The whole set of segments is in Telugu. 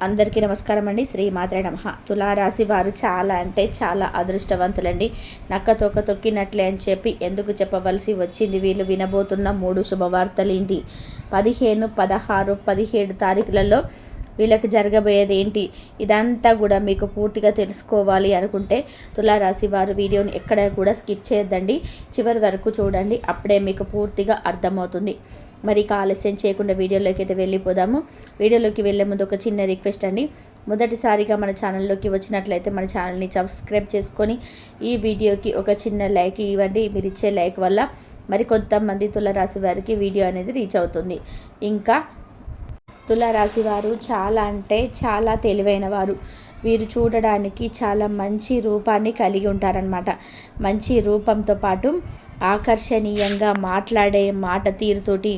అందరికీ నమస్కారం అండి. శ్రీ మాత్రే నమః. తులారాశి వారు చాలా అంటే చాలా అదృష్టవంతులండి. నక్క తోక తొక్కినట్లే అని చెప్పి ఎందుకు చెప్పవలసి వచ్చింది. వీళ్ళు వినబోతున్న 3 శుభవార్తలు ఏంటి? 15, 16, 17 తారీఖులలో వీళ్ళకి జరగబోయేది ఏంటి? ఇదంతా కూడా మీకు పూర్తిగా తెలుసుకోవాలి అనుకుంటే తులారాశి వారు వీడియోని ఎక్కడ కూడా స్కిప్ చేయొద్దండి. చివరి వరకు చూడండి. అప్పుడే మీకు పూర్తిగా అర్థమవుతుంది. మరి ఆలస్యం చేయకుండా వీడియోలోకి అయితే వెళ్ళిపోదాము. వీడియోలోకి వెళ్ళే ముందు ఒక చిన్న రిక్వెస్ట్ అండి. మొదటిసారిగా మన ఛానల్లోకి వచ్చినట్లయితే మన ఛానల్ని సబ్స్క్రైబ్ చేసుకొని ఈ వీడియోకి ఒక చిన్న లైక్ ఇవ్వండి. మీరు ఇచ్చే లైక్ వల్ల మరి కొంతమంది తులారాశి వారికి వీడియో అనేది రీచ్ అవుతుంది. ఇంకా తులారాశి వారు చాలా అంటే చాలా తెలివైన వారు. వీరు చూడడానికి చాలా మంచి రూపాన్ని కలిగి ఉంటారనమాట. మంచి రూపంతో పాటు ఆకర్షణీయంగా మాట్లాడే మాట తీరుతోటి,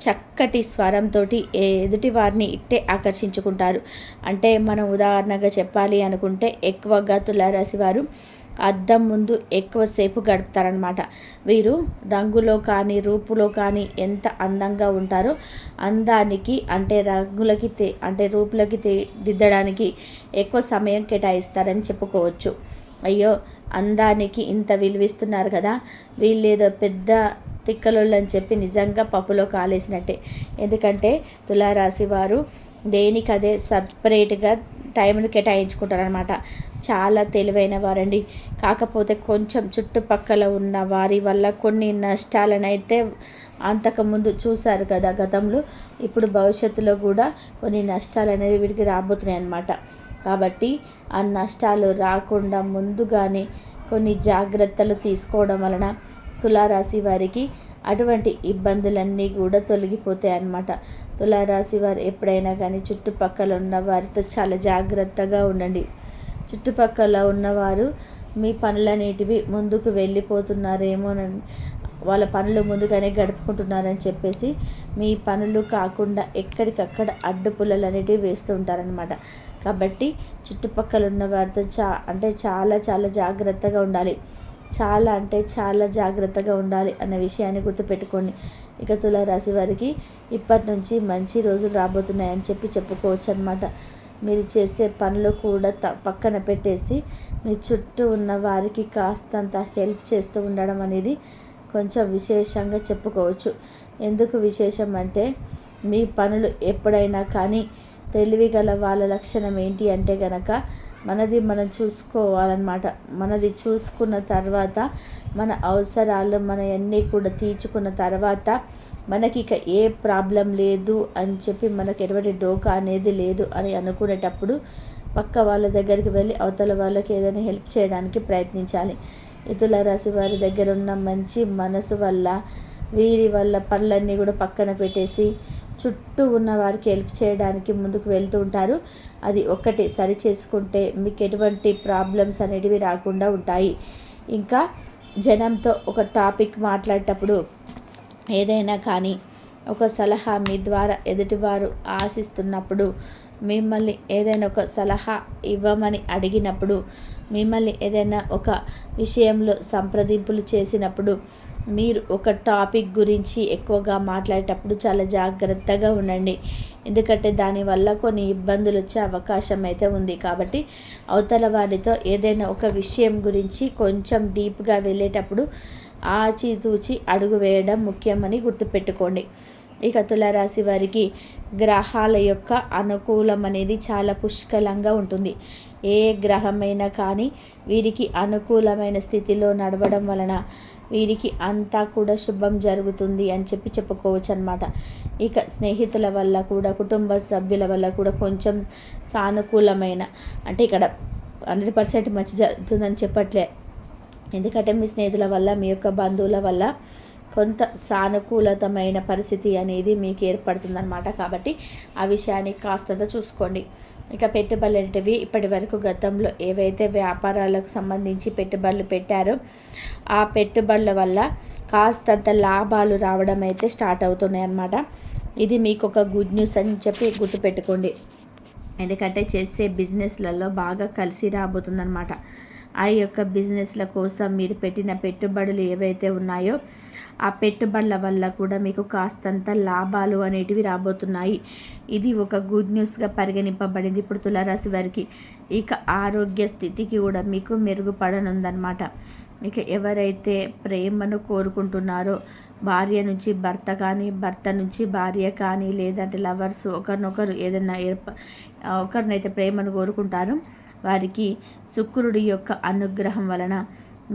చక్కటి స్వరంతో ఎదుటి వారిని ఇట్టే ఆకర్షించుకుంటారు. అంటే మనం ఉదాహరణగా చెప్పాలి అనుకుంటే ఎక్కువగా తులారాశి వారు అద్దం ముందు ఎక్కువసేపు గడుపుతారనమాట. వీరు రంగులో కానీ రూపులో కానీ ఎంత అందంగా ఉంటారో అందానికి అంటే రంగులకి రూపులకి దిద్దడానికి ఎక్కువ సమయం కేటాయిస్తారని చెప్పుకోవచ్చు. అయ్యో, అందానికి ఇంత విలువిస్తున్నారు కదా, వీళ్ళేదో పెద్ద తిక్కలోళ్ళని చెప్పి నిజంగా పప్పులో కాలేసినట్టే. ఎందుకంటే తులారాశి వారు దేనికదే సపరేట్గా టైంను కేటాయించుకుంటారనమాట. చాలా తెలివైన వారండి. కాకపోతే కొంచెం చుట్టుపక్కల ఉన్న వారి వల్ల కొన్ని నష్టాలనైతే అంతకుముందు చూశారు కదా గతంలో. ఇప్పుడు భవిష్యత్తులో కూడా కొన్ని నష్టాలు అనేవి వీరికి రాబోతున్నాయి అన్నమాట. కాబట్టి ఆ నష్టాలు రాకుండా ముందుగానే కొన్ని జాగ్రత్తలు తీసుకోవడం వలన తులారాశి వారికి అటువంటి ఇబ్బందులన్నీ కూడా తొలగిపోతాయి అన్నమాట. తులారాశి వారు ఎప్పుడైనా కానీ చుట్టుపక్కల ఉన్న వారితో చాలా జాగ్రత్తగా ఉండండి. చుట్టుపక్కల ఉన్నవారు మీ పనులనేటివి ముందుకు వెళ్ళిపోతున్నారేమోనని, వాళ్ళ పనులు ముందుగానే గడుపుకుంటున్నారని చెప్పేసి మీ పనులు కాకుండా ఎక్కడికక్కడ అడ్డుపుల్లలు అనేటివి వేస్తూ ఉంటారనమాట. కాబట్టి చుట్టుపక్కల ఉన్న వారితో చాలా జాగ్రత్తగా ఉండాలి. చాలా అంటే చాలా జాగ్రత్తగా ఉండాలి అన్న విషయాన్ని గుర్తుపెట్టుకోండి. ఇక తులారాశి వారికి ఇప్పటి నుంచి మంచి రోజులు రాబోతున్నాయని చెప్పుకోవచ్చు అనమాట. మీరు చేసే పనులు కూడా పక్కన పెట్టేసి మీ చుట్టూ ఉన్న వారికి కాస్తంత హెల్ప్ చేస్తూ ఉండడం అనేది కొంచెం విశేషంగా చెప్పుకోవచ్చు. ఎందుకు విశేషం అంటే, మీ పనులు ఎప్పుడైనా కానీ తెలివిగల వాళ్ళ లక్షణం ఏంటి అంటే గనక మనది మనం చూసుకోవాలన్నమాట. మనది చూసుకున్న తర్వాత మన అవసరాలు అన్నీ కూడా తీర్చుకున్న తర్వాత మనకి ఇక ఏ ప్రాబ్లం లేదు అని చెప్పి మనకు ఎటువంటి డోకా అనేది లేదు అని అనుకునేటప్పుడు పక్క వాళ్ళ దగ్గరికి వెళ్ళి అవతల వాళ్ళకి ఏదైనా హెల్ప్ చేయడానికి ప్రయత్నించాలి. తులారాశి వారి దగ్గర ఉన్న మంచి మనసు వల్ల వీరి వల్ల పనులన్నీ కూడా పక్కన పెట్టేసి చుట్టూ ఉన్న వారికి హెల్ప్ చేయడానికి ముందుకు వెళ్తూ ఉంటారు. అది ఒక్కటి సరి చేసుకుంటే మీకు ఎటువంటి ప్రాబ్లమ్స్ అనేటివి రాకుండా ఉంటాయి. ఇంకా జనంతో ఒక టాపిక్ మాట్లాడేటప్పుడు ఏదైనా కానీ ఒక సలహా మీ ద్వారా ఎదుటివారు ఆశిస్తున్నప్పుడు, మిమ్మల్ని ఏదైనా ఒక సలహా ఇవ్వమని అడిగినప్పుడు, మిమ్మల్ని ఏదైనా ఒక విషయంలో సంప్రదింపులు చేసినప్పుడు, మీరు ఒక టాపిక్ గురించి ఎక్కువగా మాట్లాడేటప్పుడు చాలా జాగ్రత్తగా ఉండండి. ఎందుకంటే దానివల్ల కొన్ని ఇబ్బందులు వచ్చే అవకాశం అయితే ఉంది. కాబట్టి అవతల వారితో ఏదైనా ఒక విషయం గురించి కొంచెం డీప్గా వెళ్ళేటప్పుడు ఆచితూచి అడుగు వేయడం ముఖ్యమని గుర్తుపెట్టుకోండి. ఇక తులారాశి వారికి గ్రహాల యొక్క అనుకూలం అనేది చాలా పుష్కలంగా ఉంటుంది. ఏ గ్రహమైనా కానీ వీరికి అనుకూలమైన స్థితిలో నడవడం వలన వీరికి అంతా కూడా శుభం జరుగుతుంది అని చెప్పుకోవచ్చు అనమాట. ఇక స్నేహితుల వల్ల కూడా, కుటుంబ సభ్యుల వల్ల కూడా కొంచెం సానుకూలమైన అంటే ఇక్కడ 100% మంచి జరుగుతుందని చెప్పట్లే. ఎందుకంటే మీ స్నేహితుల వల్ల, మీ యొక్క బంధువుల వల్ల కొంత సానుకూలతమైన పరిస్థితి అనేది మీకు ఏర్పడుతుందన్నమాట. కాబట్టి ఆ విషయాన్ని కాస్తంత చూసుకోండి. ఇక పెట్టుబడులు అనేటివి ఇప్పటి వరకు గతంలో ఏవైతే వ్యాపారాలకు సంబంధించి పెట్టుబడులు పెట్టారో ఆ పెట్టుబడుల వల్ల కాస్తంత లాభాలు రావడం అయితే స్టార్ట్ అవుతున్నాయి అన్నమాట. ఇది మీకు ఒక గుడ్ న్యూస్ అని చెప్పి గుర్తుపెట్టుకోండి. ఎందుకంటే చేసే బిజినెస్లలో బాగా కలిసి రాబోతుందన్నమాట. ఆ యొక్క బిజినెస్ల కోసం మీరు పెట్టిన పెట్టుబడులు ఏవైతే ఉన్నాయో ఆ పెట్టుబడుల వల్ల కూడా మీకు కాస్తంత లాభాలు అనేటివి రాబోతున్నాయి. ఇది ఒక గుడ్ న్యూస్గా పరిగణింపబడింది ఇప్పుడు తులారాశి వారికి. ఇక ఆరోగ్య స్థితికి కూడా మీకు మెరుగుపడనుందన్నమాట. ఇక ఎవరైతే ప్రేమను కోరుకుంటున్నారో, భార్య నుంచి భర్త కానీ, భర్త నుంచి భార్య కానీ, లేదంటే లవర్స్ ఒకరినొకరు ఏదైనా ఒకరినైతే ప్రేమను కోరుకుంటారో వారికి శుక్రుడి యొక్క అనుగ్రహం వలన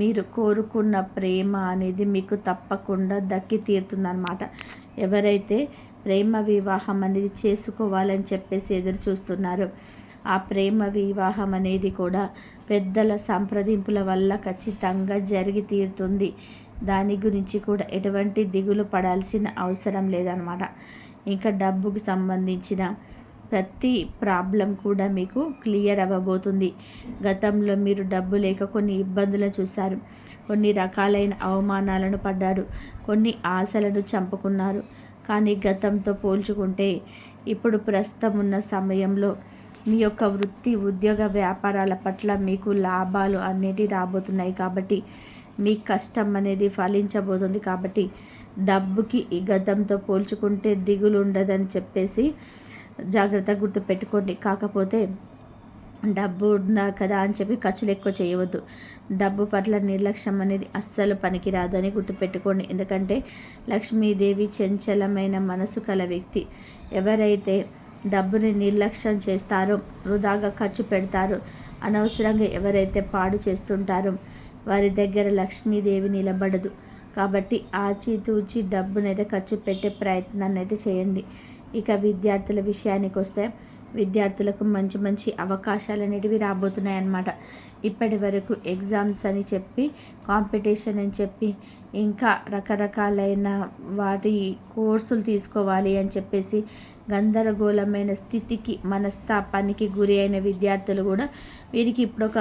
మీరు కోరుకున్న ప్రేమ అనేది మీకు తప్పకుండా దక్కి తీరుతుందన్నమాట. ఎవరైతే ప్రేమ వివాహం అనేది చేసుకోవాలని చెప్పేసి ఎదురు చూస్తున్నారో ఆ ప్రేమ వివాహం అనేది కూడా పెద్దల సంప్రదింపుల వల్ల ఖచ్చితంగా జరిగి తీరుతుంది. దాని గురించి కూడా ఎటువంటి దిగులు పడాల్సిన అవసరం లేదనమాట. ఇంకా డబ్బుకు సంబంధించిన ప్రతి ప్రాబ్లం కూడా మీకు క్లియర్ అవ్వబోతుంది. గతంలో మీరు డబ్బు లేక కొన్ని ఇబ్బందులను చూశారు, కొన్ని రకాలైన అవమానాలను పడ్డారు, కొన్ని ఆశలను చంపుకున్నారు. కానీ గతంతో పోల్చుకుంటే ఇప్పుడు ప్రస్తుతం ఉన్న సమయంలో మీ యొక్క వృత్తి, ఉద్యోగ, వ్యాపారాల పట్ల మీకు లాభాలు అనేవి రాబోతున్నాయి. కాబట్టి మీ కష్టం అనేది ఫలించబోతుంది. కాబట్టి డబ్బుకి ఈ గతంతో పోల్చుకుంటే దిగులు ఉండదని చెప్పేసి జాగ్రత్తగా గుర్తుపెట్టుకోండి. కాకపోతే డబ్బు ఉందా కదా అని చెప్పి ఖర్చులు ఎక్కువ చేయవద్దు. డబ్బు పట్ల నిర్లక్ష్యం అనేది అస్సలు పనికిరాదు అని గుర్తుపెట్టుకోండి. ఎందుకంటే లక్ష్మీదేవి చంచలమైన మనసు కల వ్యక్తి. ఎవరైతే డబ్బుని నిర్లక్ష్యం చేస్తారో, వృధాగా ఖర్చు పెడతారో, అనవసరంగా ఎవరైతే పాడు చేస్తుంటారో వారి దగ్గర లక్ష్మీదేవి నిలబడదు. కాబట్టి ఆచితూచి డబ్బునైతే ఖర్చు పెట్టే ప్రయత్నాన్ని అయితే చేయండి. ఇక విద్యార్థుల విషయానికి వస్తే విద్యార్థులకు మంచి మంచి అవకాశాలు అనేటివి రాబోతున్నాయి అన్నమాట. ఇప్పటి వరకు ఎగ్జామ్స్ అని చెప్పి, కాంపిటీషన్ అని చెప్పి, ఇంకా రకరకాలైన వాటి కోర్సులు తీసుకోవాలి అని చెప్పేసి గందరగోళమైన స్థితికి, మనస్తాపానికి గురి అయిన విద్యార్థులు కూడా వీరికి ఇప్పుడు ఒక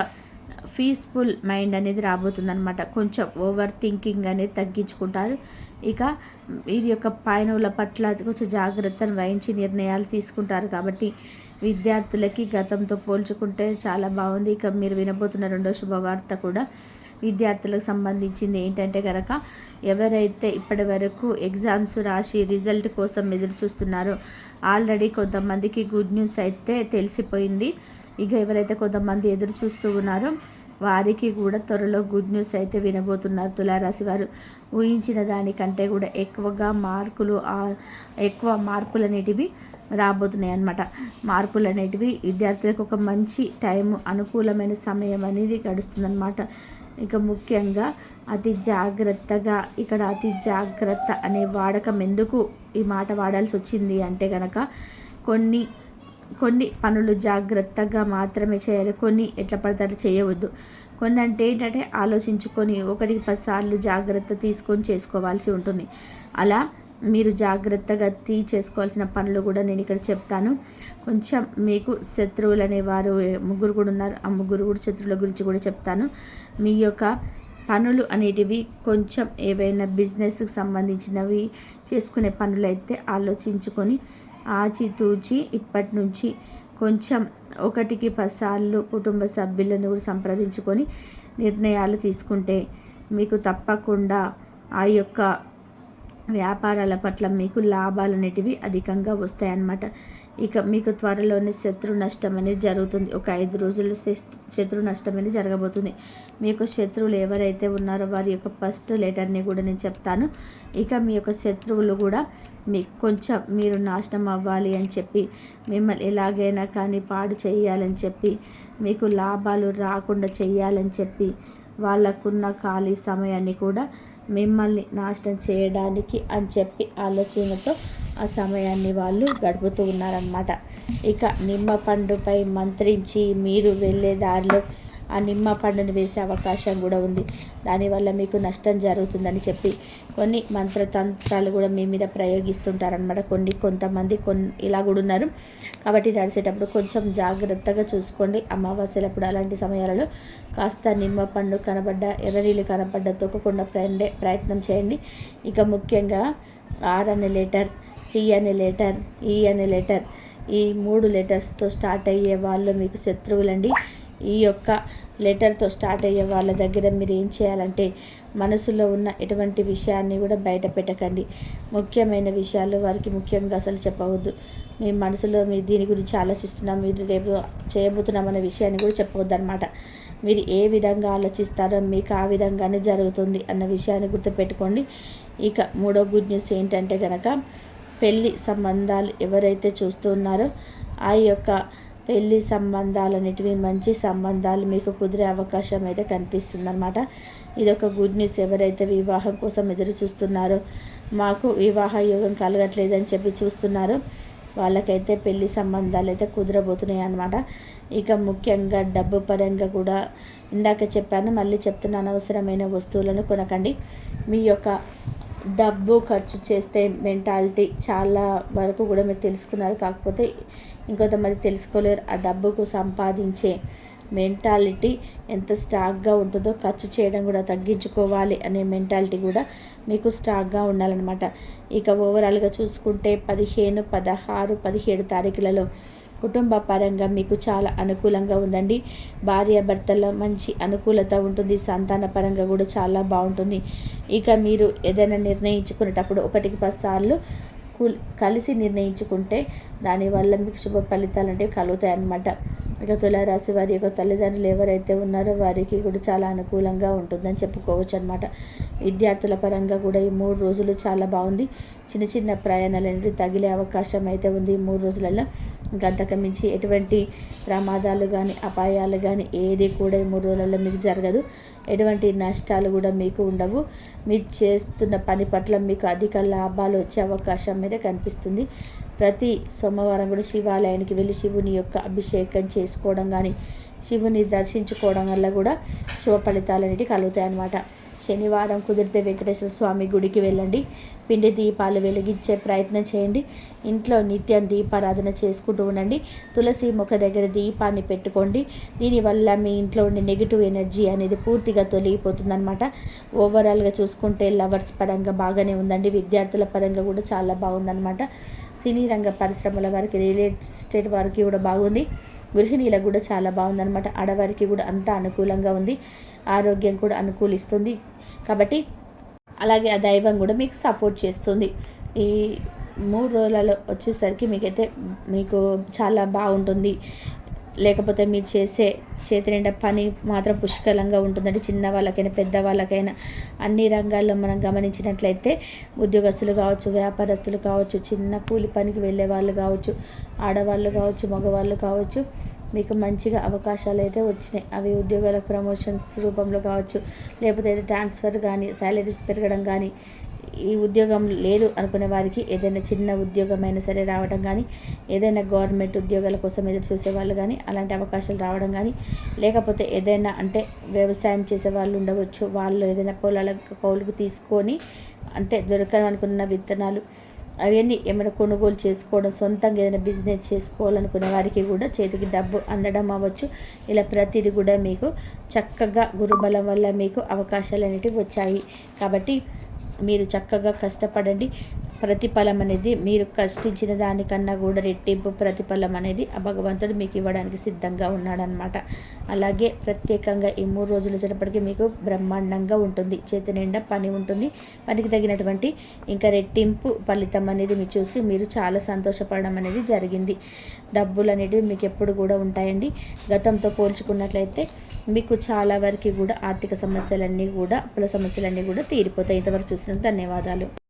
పీస్ఫుల్ మైండ్ అనేది రాబోతుందన్నమాట. కొంచెం ఓవర్ థింకింగ్ అనేది తగ్గించుకుంటారు. ఇక వీరి యొక్క పైనవుల పట్ల కొంచెం జాగ్రత్తను వహించి నిర్ణయాలు తీసుకుంటారు. కాబట్టి విద్యార్థులకి గతంతో పోల్చుకుంటే చాలా బాగుంది. ఇక మీరు వినబోతున్న రెండో శుభవార్త కూడా విద్యార్థులకు సంబంధించింది. ఏంటంటే కనుక ఎవరైతే ఇప్పటి వరకు ఎగ్జామ్స్ రాసి రిజల్ట్ కోసం ఎదురు చూస్తున్నారో ఆల్రెడీ కొంతమందికి గుడ్ న్యూస్ అయితే తెలిసిపోయింది. ఇక ఎవరైతే కొంతమంది ఎదురు చూస్తూ ఉన్నారో వారికి కూడా త్వరలో గుడ్ న్యూస్ అయితే వినబోతున్నారు. తులారాశి వారు ఊహించిన దానికంటే కూడా ఎక్కువ మార్పులు అనేటివి రాబోతున్నాయి అన్నమాట. మార్పులు అనేటివి విద్యార్థులకు ఒక మంచి టైం, అనుకూలమైన సమయం అనేది గడుస్తుందన్నమాట. ఇక ముఖ్యంగా అతి జాగ్రత్త అనే వాడకం ఎందుకు ఈ మాట వాడాల్సి వచ్చింది అంటే కనుక కొన్ని పనులు జాగ్రత్తగా మాత్రమే చేయాలి. కొన్ని ఎట్లా పడతారో చేయవద్దు. కొన్ని అంటే ఏంటంటే ఆలోచించుకొని 1-10 సార్లు జాగ్రత్త తీసుకొని చేసుకోవాల్సి ఉంటుంది. అలా మీరు జాగ్రత్తగా చేసుకోవాల్సిన పనులు కూడా నేను ఇక్కడ చెప్తాను. కొంచెం మీకు శత్రువులు అనేవారు 3 కూడా ఉన్నారు. ఆ 3 కూడా శత్రువుల గురించి కూడా చెప్తాను. మీ యొక్క పనులు అనేటివి కొంచెం ఏవైనా బిజినెస్కి సంబంధించినవి చేసుకునే పనులు అయితే ఆలోచించుకొని ఆచితూచి ఇప్పటి నుంచి కొంచెం 1-10 సార్లు కుటుంబ సభ్యులను కూడా సంప్రదించుకొని నిర్ణయాలు తీసుకుంటే మీకు తప్పకుండా ఆ యొక్క వ్యాపారాల పట్ల మీకు లాభాలు అనేటివి అధికంగా వస్తాయన్నమాట. ఇక మీకు త్వరలోనే శత్రు నష్టం అనేది జరుగుతుంది. ఒక 5 రోజుల్లో శత్రు నష్టం అనేది జరగబోతుంది. మీకు శత్రువులు ఎవరైతే ఉన్నారో వారి యొక్క ఫస్ట్ లెటర్ని కూడా నేను చెప్తాను. ఇక మీ యొక్క శత్రువులు కూడా కొంచెం మీరు నాశనం అవ్వాలి అని చెప్పి, మిమ్మల్ని ఎలాగైనా కానీ పాడు చేయాలని చెప్పి, మీకు లాభాలు రాకుండా చేయాలని చెప్పి, వాళ్ళకున్న ఖాళీ సమయాన్ని కూడా మిమ్మల్ని నాశనం చేయడానికి అని చెప్పి ఆలోచనతో ఆ సమయాన్ని వాళ్ళు గడుపుతూ ఉన్నారన్నమాట. ఇక నిమ్మ పండుపై మంత్రించి మీరు వెళ్ళే దారిలో ఆ నిమ్మ పండుని వేసే అవకాశం కూడా ఉంది. దానివల్ల మీకు నష్టం జరుగుతుందని చెప్పి కొన్ని మంత్రతంత్రాలు కూడా మీ మీద ప్రయోగిస్తుంటారనమాట. కొంతమంది ఇలా కూడా ఉన్నారు. కాబట్టి నడిచేటప్పుడు కొంచెం జాగ్రత్తగా చూసుకోండి. అమావాస్యలప్పుడు అలాంటి సమయాలలో కాస్త నిమ్మ పండు కనబడ్డ, ఎర్రనీళ్ళు కనబడ్డ తొక్కకుండా ప్రయత్నం చేయండి. ఇక ముఖ్యంగా R అనే లెటర్, T అనే లెటర్, E అనే లెటర్, ఈ 3 లెటర్స్తో స్టార్ట్ అయ్యే వాళ్ళు మీకు శత్రువులండి. ఈ యొక్క లెటర్తో స్టార్ట్ అయ్యే వాళ్ళ దగ్గర మీరు ఏం చేయాలంటే మనసులో ఉన్న ఎటువంటి విషయాన్ని కూడా బయట పెట్టకండి. ముఖ్యమైన విషయాలు వారికి ముఖ్యంగా అసలు చెప్పవద్దు. మీ మనసులో మీ దీని గురించి ఆలోచిస్తున్నాం, మీరు రేపు చేయబోతున్నాం అనే విషయాన్ని కూడా చెప్పవద్దు అనమాట. మీరు ఏ విధంగా ఆలోచిస్తారో మీకు ఆ విధంగానే జరుగుతుంది అన్న విషయాన్ని గుర్తుపెట్టుకోండి. ఇక మూడో గుడ్ న్యూస్ ఏంటంటే కనుక, పెళ్ళి సంబంధాలు ఎవరైతే చూస్తున్నారో ఆ యొక్క పెళ్ళి సంబంధాలన్నిటివి మంచి సంబంధాలు మీకు కుదిరే అవకాశం అయితే కనిపిస్తుందన్నమాట. ఇదొక గుడ్ న్యూస్. ఎవరైతే వివాహం కోసం ఎదురు చూస్తున్నారో, మాకు వివాహ యోగం కలగట్లేదని చెప్పి చూస్తున్నారో వాళ్ళకైతే పెళ్లి సంబంధాలు అయితే కుదరబోతున్నాయి అన్నమాట. ఇక ముఖ్యంగా డబ్బు పరంగా కూడా ఇందాక చెప్పాను, మళ్ళీ చెప్తున్నాను, అనవసరమైన వస్తువులను కొనకండి. మీ యొక్క డబ్బు ఖర్చు చేస్తే మెంటాలిటీ చాలా వరకు కూడా మీరు తెలుసుకున్నారు, కాకపోతే ఇంకొంతమంది తెలుసుకోలేరు. ఆ డబ్బుకు సంపాదించే మెంటాలిటీ ఎంత స్ట్రాంగ్గా ఉంటుందో ఖర్చు చేయడం కూడా తగ్గించుకోవాలి అనే మెంటాలిటీ కూడా మీకు స్ట్రాంగ్గా ఉండాలన్నమాట. ఇక ఓవరాల్గా చూసుకుంటే 15, 16, 17 తారీఖులలో కుటుంబ పరంగా మీకు చాలా అనుకూలంగా ఉందండి. భార్యాభర్తల మంచి అనుకూలత ఉంటుంది. సంతాన పరంగా కూడా చాలా బాగుంటుంది. ఇక మీరు ఏదైనా నిర్ణయించుకునేటప్పుడు 1కి 10 సార్లు కలిసి నిర్ణయించుకుంటే దానివల్ల మీకు శుభ ఫలితాలు అంటే కలుగుతాయి అన్నమాట. ఇక తులారాశి వారి యొక్క తల్లిదండ్రులు ఎవరైతే ఉన్నారో వారికి కూడా చాలా అనుకూలంగా ఉంటుందని చెప్పుకోవచ్చు అనమాట. విద్యార్థుల పరంగా కూడా ఈ 3 రోజులు చాలా బాగుంది. చిన్న చిన్న ప్రయాణాలు అనేవి తగిలే అవకాశం అయితే ఉంది ఈ 3 రోజులలో. ఇంకా అంతకు మించి ఎటువంటి ప్రమాదాలు కానీ అపాయాలు కానీ ఏది కూడా ఈ 3 రోజులలో మీకు జరగదు. ఎటువంటి నష్టాలు కూడా మీకు ఉండవు. మీరు చేస్తున్న పని పట్ల మీకు అధిక లాభాలు వచ్చే అవకాశం అయితే కనిపిస్తుంది. ప్రతి సోమవారం కూడా శివాలయానికి వెళ్ళి శివుని యొక్క అభిషేకం చేసుకోవడం కానీ శివుని దర్శించుకోవడం వల్ల కూడా శుభ ఫలితాలు అనేవి కలుగుతాయి అన్నమాట. శనివారం కుదిరితే వెంకటేశ్వర స్వామి గుడికి వెళ్ళండి. పిండి దీపాలు వెలిగించే ప్రయత్నం చేయండి. ఇంట్లో నిత్యం దీపారాధన చేసుకుంటూ ఉండండి. తులసి మొక్క దగ్గర దీపాన్ని పెట్టుకోండి. దీనివల్ల మీ ఇంట్లో ఉండే నెగిటివ్ ఎనర్జీ అనేది పూర్తిగా తొలగిపోతుందన్నమాట. ఓవరాల్గా చూసుకుంటే లవర్స్ పరంగా బాగానే ఉందండి. విద్యార్థుల పరంగా కూడా చాలా బాగుందన్నమాట. సినీ రంగ పరిశ్రమల వారికి, రియల్ ఎస్టేట్ వారికి కూడా బాగుంది. గృహిణీలకు కూడా చాలా బాగుందన్నమాట. ఆడవారికి కూడా అంతా అనుకూలంగా ఉంది. ఆరోగ్యం కూడా అనుకూలిస్తుంది కాబట్టి, అలాగే ఆ దైవం కూడా మీకు సపోర్ట్ చేస్తుంది. ఈ 3 రోజులలో వచ్చేసరికి మీకు చాలా బాగుంటుంది. లేకపోతే మీరు చేసే చేతి నిండా పని మాత్రం పుష్కలంగా ఉంటుందండి. చిన్న వాళ్ళకైనా పెద్దవాళ్ళకైనా అన్ని రంగాల్లో మనం గమనించినట్లయితే ఉద్యోగస్తులు కావచ్చు, వ్యాపారస్తులు కావచ్చు, చిన్న కూలి పనికి వెళ్ళే వాళ్ళు కావచ్చు, ఆడవాళ్ళు కావచ్చు, మగవాళ్ళు కావచ్చు, మీకు మంచిగా అవకాశాలు అయితే వచ్చినాయి. అవి ఉద్యోగాలకు ప్రమోషన్స్ రూపంలో కావచ్చు, లేకపోతే ట్రాన్స్ఫర్ కానీ, శాలరీస్ పెరగడం కానీ, ఈ ఉద్యోగం లేదు అనుకునే వారికి ఏదైనా చిన్న ఉద్యోగం అయినా సరే రావడం కానీ, ఏదైనా గవర్నమెంట్ ఉద్యోగాల కోసం ఎదురు చూసే వాళ్ళు కానీ అలాంటి అవకాశాలు రావడం కానీ, లేకపోతే ఏదైనా అంటే వ్యవసాయం చేసే వాళ్ళు ఉండవచ్చు, వాళ్ళు ఏదైనా పొలాల కౌలుకు తీసుకొని అంటే దొరకనుకున్న విత్తనాలు అవన్నీ ఏమైనా కొనుగోలు చేసుకోవడం, సొంతంగా ఏదైనా బిజినెస్ చేసుకోవాలనుకునే వారికి కూడా చేతికి డబ్బు అందడం అవ్వచ్చు. ఇలా ప్రతిదీ కూడా మీకు చక్కగా గురుబలం వల్ల మీకు అవకాశాలు అనేటివి వచ్చాయి. కాబట్టి మీరు చక్కగా కష్టపడండి. ప్రతిఫలం అనేది మీరు కష్టించిన దానికన్నా కూడా రెట్టింపు ప్రతిఫలం అనేది ఆ భగవంతుడు మీకు ఇవ్వడానికి సిద్ధంగా ఉన్నాడనమాట. అలాగే ప్రత్యేకంగా ఈ 3 రోజులు వచ్చేటప్పటికి మీకు బ్రహ్మాండంగా ఉంటుంది. చేతి నిండా పని ఉంటుంది. పనికి తగినటువంటి ఇంకా రెట్టింపు ఫలితం అనేది మీరు చూసి మీరు చాలా సంతోషపడడం అనేది జరిగింది. డబ్బులు అనేటివి మీకు ఎప్పుడు కూడా ఉంటాయండి. గతంతో పోల్చుకున్నట్లయితే మీకు చాలా వరకు కూడా ఆర్థిక సమస్యలన్నీ కూడా అప్పుల సమస్యలన్నీ కూడా తీరిపోతాయి. ఇంతవరకు చూసినందుకు ధన్యవాదాలు.